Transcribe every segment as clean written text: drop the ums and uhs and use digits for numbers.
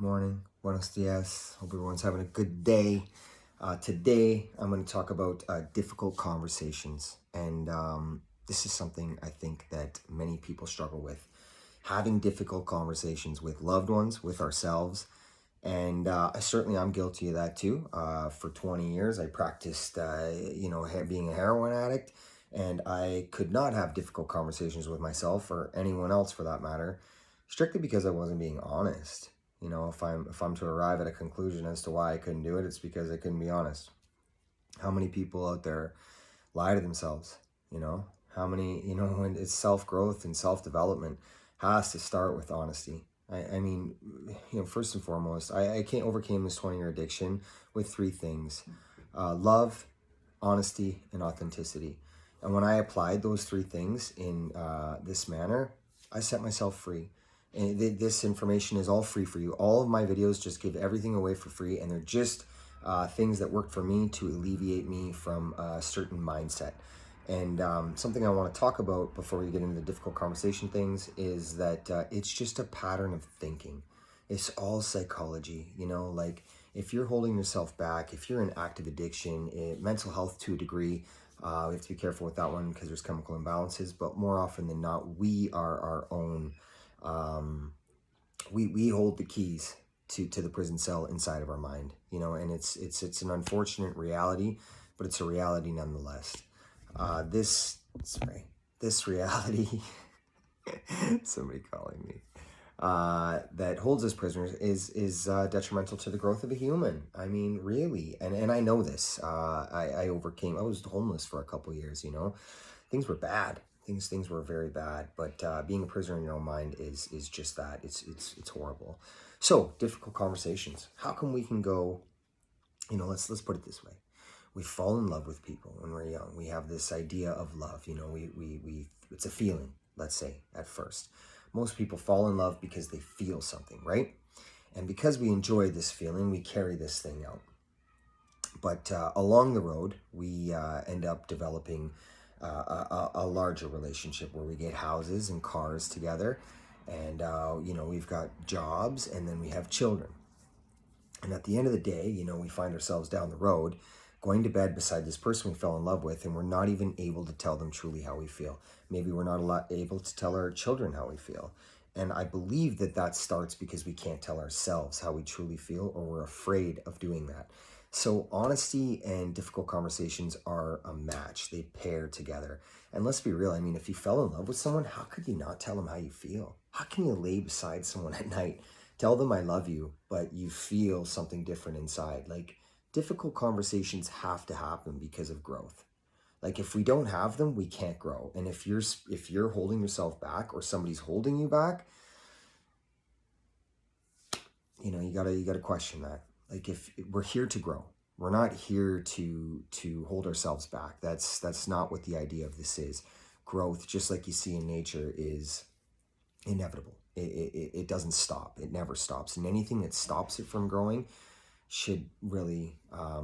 morning, buenos dias. Hope everyone's having a good day. Today, I'm going to talk about difficult conversations. And this is something I think that many people struggle with. Having difficult conversations with loved ones, with ourselves. And certainly I'm guilty of that too. For 20 years, I practiced, being a heroin addict. And I could not have difficult conversations with myself or anyone else for that matter, strictly because I wasn't being honest. If I'm to arrive at a conclusion as to why I couldn't do it, it's because I couldn't be honest. How many people out there lie to themselves? How many, when it's self-growth and self-development has to start with honesty. I mean, first and foremost, I can't overcame this 20-year addiction with three things: love, honesty, and authenticity. And when I applied those three things in this manner, I set myself free. And this information is all free for you. All of my videos just give everything away for free, and they're just things that work for me to alleviate me from a certain mindset. And something I want to talk about before we get into the difficult conversation things is that it's just a pattern of thinking. It's all psychology, like if you're holding yourself back, if you're in active addiction, mental health to a degree, we have to be careful with that one because there's chemical imbalances, but more often than not, we are our own we hold the keys to the prison cell inside of our mind, and it's an unfortunate reality, but it's a reality nonetheless. This reality, somebody calling me, that holds us prisoners is detrimental to the growth of a human. I mean, really, and I know this. I overcame. I was homeless for a couple of years. Things were bad. Things were very bad, but being a prisoner in your own mind is just that. It's horrible. So difficult conversations. How come we can go? Let's put it this way. We fall in love with people when we're young. We have this idea of love. We it's a feeling. Let's say at first, most people fall in love because they feel something, right? And because we enjoy this feeling, we carry this thing out. But along the road, we end up developing a larger relationship where we get houses and cars together, and we've got jobs, and then we have children. And at the end of the day, we find ourselves down the road going to bed beside this person we fell in love with, and we're not even able to tell them truly how we feel. Maybe we're not able to tell our children how we feel. And I believe that starts because we can't tell ourselves how we truly feel, or we're afraid of doing that. So honesty and difficult conversations are a match. They pair together. And let's be real. I mean, if you fell in love with someone, how could you not tell them how you feel? How can you lay beside someone at night, tell them I love you, but you feel something different inside? Like, difficult conversations have to happen because of growth. Like, if we don't have them, we can't grow. And if you're holding yourself back, or somebody's holding you back, you gotta question that. Like, if we're here to grow, we're not here to hold ourselves back. That's not what the idea of this is. Growth, just like you see in nature, is inevitable. It doesn't stop. It never stops. And anything that stops it from growing should really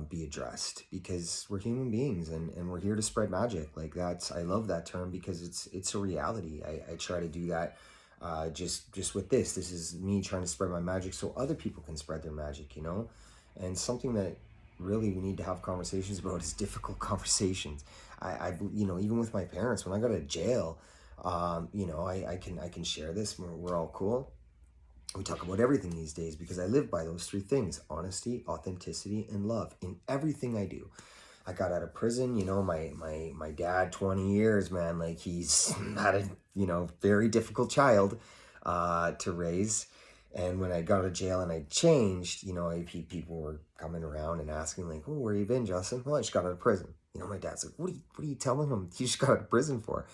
be addressed, because we're human beings, and we're here to spread magic. Like, I love that term because it's a reality. I try to do that just with this. This is me trying to spread my magic so other people can spread their magic, and something that really we need to have conversations about is difficult conversations. I even with my parents, when I got to jail, I can share this. We're all cool. We talk about everything these days because I live by those three things: honesty, authenticity, and love in everything I do. I got out of prison, my dad, 20 years, man, like, he's had a, very difficult child to raise. And when I got out of jail and I changed, people were coming around and asking, like, oh, where you been, Justin? Well, I just got out of prison. My dad's like, what are you telling him you just got out of prison for?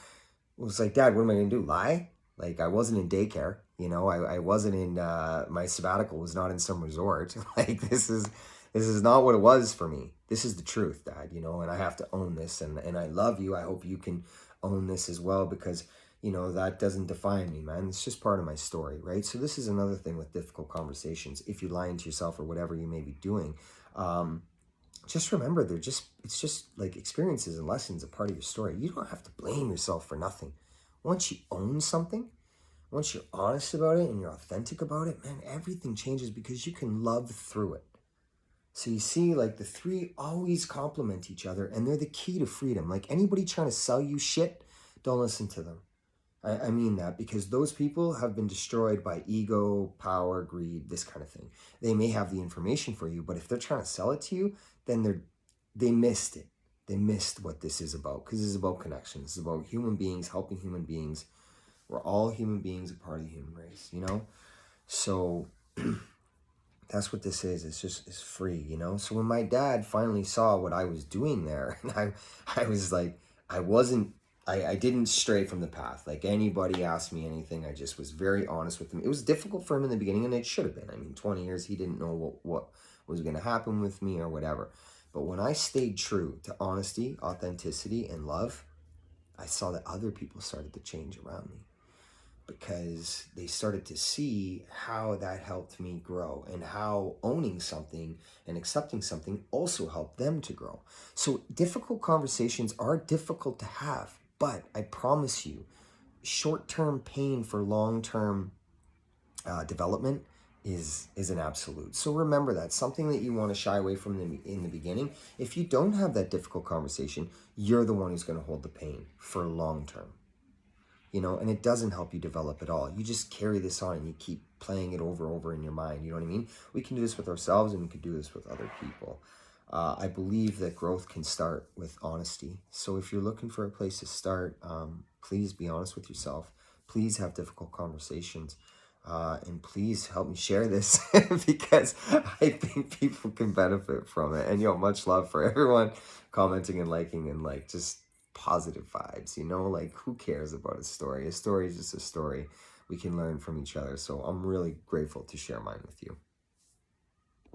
It was like, Dad, what am I going to do? Lie? Like, I wasn't in daycare. I wasn't in, my sabbatical was not in some resort. Like, this is not what it was for me. This is the truth, Dad, and I have to own this. And I love you. I hope you can own this as well, because, that doesn't define me, man. It's just part of my story, right? So this is another thing with difficult conversations. If you're lying to yourself or whatever you may be doing, just remember, it's just like experiences and lessons, a part of your story. You don't have to blame yourself for nothing. Once you own something, Once you're honest about it and you're authentic about it, man, everything changes because you can love through it. So you see, like, the three always complement each other, and they're the key to freedom. Like, anybody trying to sell you shit, don't listen to them. I mean that because those people have been destroyed by ego, power, greed, this kind of thing. They may have the information for you, but if they're trying to sell it to you, then they missed it. They missed what this is about, because this is about connection. This is about human beings helping human beings. We're all human beings, a part of the human race, you know? So that's what this is. It's free, you know? So when my dad finally saw what I was doing there, and I was like, I didn't stray from the path. Like, anybody asked me anything, I just was very honest with him. It was difficult for him in the beginning, and it should have been. I mean, 20 years, he didn't know what was going to happen with me or whatever. But when I stayed true to honesty, authenticity, and love, I saw that other people started to change around me, because they started to see how that helped me grow, and how owning something and accepting something also helped them to grow. So difficult conversations are difficult to have, but I promise you, short-term pain for long-term development is an absolute. So remember that. Something that you want to shy away from in the beginning, if you don't have that difficult conversation, you're the one who's going to hold the pain for long-term. You know, and it doesn't help you develop at all. You just carry this on and you keep playing it over in your mind. You know what I mean? We can do this with ourselves, and we can do this with other people. I believe that growth can start with honesty. So if you're looking for a place to start, please be honest with yourself. Please have difficult conversations. And please help me share this because I think people can benefit from it. And much love for everyone commenting and liking, and like just positive vibes, like who cares about a story? A story is just a story. We can learn from each other. So I'm really grateful to share mine with you.